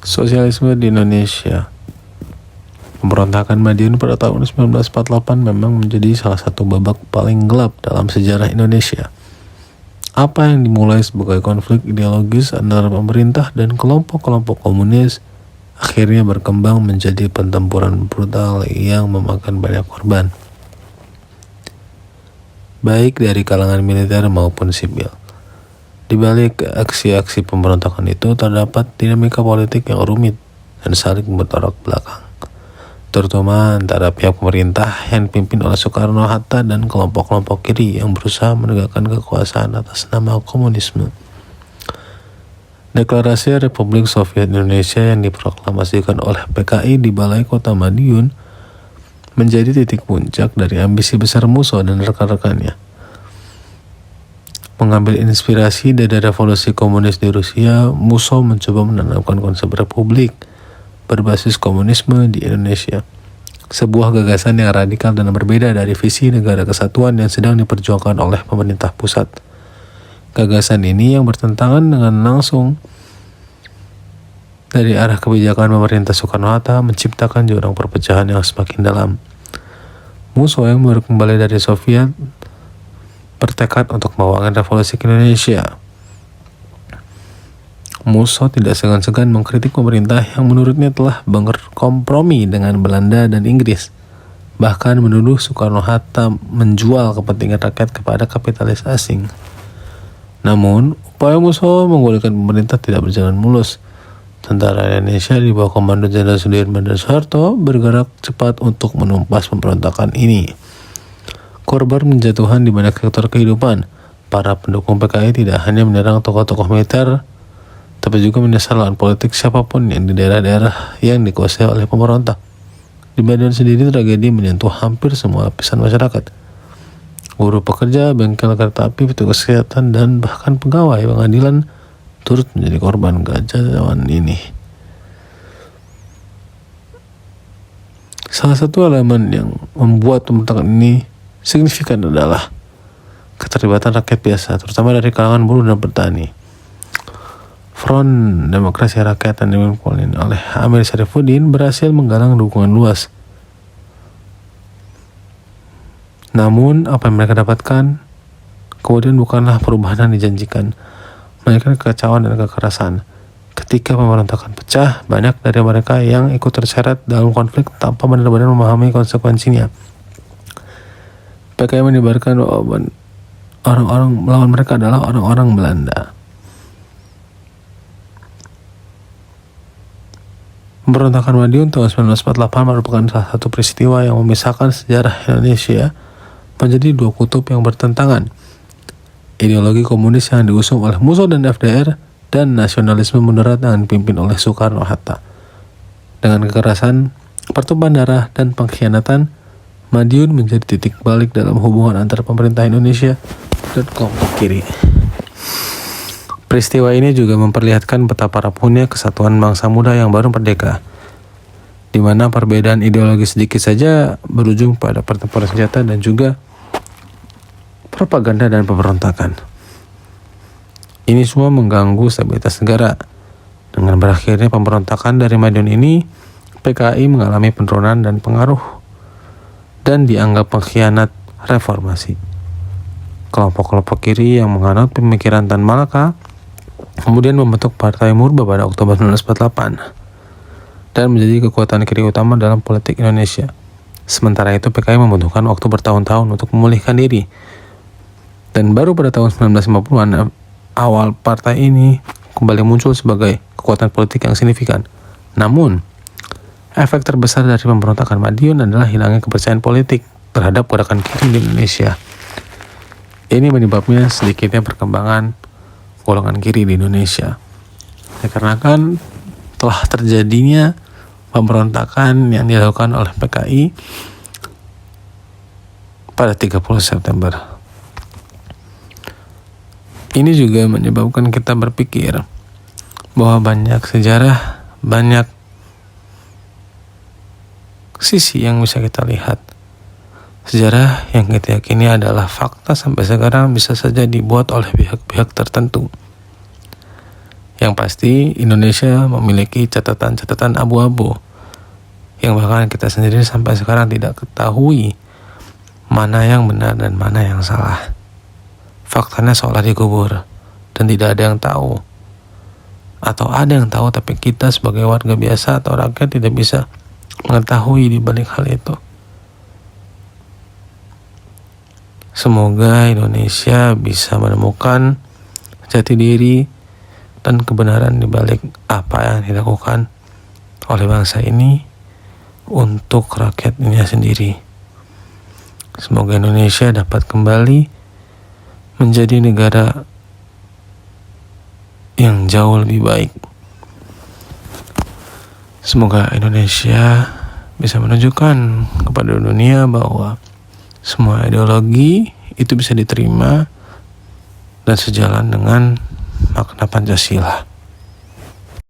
Sosialisme di Indonesia. Pemberontakan Madiun pada tahun 1948 memang menjadi salah satu babak paling gelap dalam sejarah Indonesia. Apa yang dimulai sebagai konflik ideologis antara pemerintah dan kelompok-kelompok komunis akhirnya berkembang menjadi pertempuran brutal yang memakan banyak korban, baik dari kalangan militer maupun sipil. Di balik aksi-aksi pemberontakan itu terdapat dinamika politik yang rumit dan saling bertolak belakang, terutama antara pihak pemerintah yang dipimpin oleh Soekarno-Hatta dan kelompok-kelompok kiri yang berusaha menegakkan kekuasaan atas nama komunisme. Deklarasi Republik Soviet Indonesia yang diproklamasikan oleh PKI di Balai Kota Madiun menjadi titik puncak dari ambisi besar Musso dan rekan-rekannya. Mengambil inspirasi dari revolusi komunis di Rusia, Musso mencoba menanamkan konsep republik berbasis komunisme di Indonesia. Sebuah gagasan yang radikal dan berbeda dari visi negara kesatuan yang sedang diperjuangkan oleh pemerintah pusat. Gagasan ini yang bertentangan dengan langsung dari arah kebijakan pemerintah Soekarno-Hatta menciptakan jurang perpecahan yang semakin dalam. Musso yang baru kembali dari Soviet bertekad untuk membawakan revolusi ke Indonesia. Musso tidak segan-segan mengkritik pemerintah yang menurutnya telah berkompromi dengan Belanda dan Inggris, bahkan menuduh Soekarno-Hatta menjual kepentingan rakyat kepada kapitalis asing. Namun, upaya Musso menggulingkan pemerintah tidak berjalan mulus. Tentara Indonesia di bawah komando Jenderal Sudirman dan Soeharto bergerak cepat untuk menumpas pemberontakan ini. Korban menjatuhan di banyak sektor kehidupan. Para pendukung PKI tidak hanya menyerang tokoh-tokoh militer, tapi juga menyasar lawan politik siapapun yang di daerah-daerah yang dikuasai oleh pemberontak. Di Madiun sendiri tragedi menyentuh hampir semua lapisan masyarakat. Buruh pekerja, bengkel kereta api, petugas kesehatan, dan bahkan pegawai pengadilan turut menjadi korban kejahatan ini. Salah satu elemen yang membuat pemberontakan ini signifikan adalah keterlibatan rakyat biasa, terutama dari kalangan buruh dan petani. Front Demokrasi Rakyat yang dipimpin oleh Amir Syarifuddin berhasil menggalang dukungan luas. Namun, apa yang mereka dapatkan kemudian bukanlah perubahan yang dijanjikan, melainkan kekacauan dan kekerasan. Ketika pemberontakan pecah, banyak dari mereka yang ikut terseret dalam konflik tanpa benar-benar memahami konsekuensinya. PKI menyebarkan bahwa orang-orang melawan mereka adalah orang-orang Belanda. Pemberontakan Madiun tahun 1948 merupakan salah satu peristiwa yang memisahkan sejarah Indonesia menjadi dua kutub yang bertentangan. Ideologi komunis yang diusung oleh Musso dan FDR dan nasionalisme moderat yang dipimpin oleh Soekarno-Hatta. Dengan kekerasan, pertumpahan darah, dan pengkhianatan, Madiun menjadi titik balik dalam hubungan antara pemerintah Indonesia dan kelompok kiri. Peristiwa ini juga memperlihatkan betapa rapuhnya kesatuan bangsa muda yang baru merdeka, di mana perbedaan ideologi sedikit saja berujung pada pertempuran senjata dan juga propaganda dan pemberontakan. Ini semua mengganggu stabilitas negara. Dengan berakhirnya pemberontakan dari Madiun ini, PKI mengalami penurunan dan pengaruh dan dianggap pengkhianat reformasi. Kelompok-kelompok kiri yang menganut pemikiran Tan Malaka kemudian membentuk Partai Murba pada Oktober 1948 dan menjadi kekuatan kiri utama dalam politik Indonesia. Sementara itu PKI membutuhkan waktu bertahun-tahun untuk memulihkan diri. Dan baru pada tahun 1950-an awal partai ini kembali muncul sebagai kekuatan politik yang signifikan. Namun, efek terbesar dari pemberontakan Madiun adalah hilangnya kepercayaan politik terhadap gerakan kiri di Indonesia. Ini menyebabnya sedikitnya perkembangan golongan kiri di Indonesia. Dikarenakan telah terjadinya pemberontakan yang dilakukan oleh PKI pada 30 September. Ini juga menyebabkan kita berpikir bahwa banyak sejarah, banyak sisi yang bisa kita lihat. Sejarah yang kita yakini adalah fakta sampai sekarang bisa saja dibuat oleh pihak-pihak tertentu Yang pasti Indonesia memiliki catatan-catatan abu-abu yang bahkan kita sendiri sampai sekarang tidak ketahui mana yang benar dan mana yang salah. Faktanya seolah dikubur dan tidak ada yang tahu. Atau ada yang tahu tapi kita sebagai warga biasa atau rakyat tidak bisa mengetahui di balik hal itu. Semoga Indonesia bisa menemukan jati diri dan kebenaran di balik apa yang dilakukan oleh bangsa ini untuk rakyatnya sendiri. Semoga Indonesia dapat kembali menjadi negara yang jauh lebih baik. Semoga Indonesia bisa menunjukkan kepada dunia bahwa semua ideologi itu bisa diterima dan sejalan dengan makna Pancasila.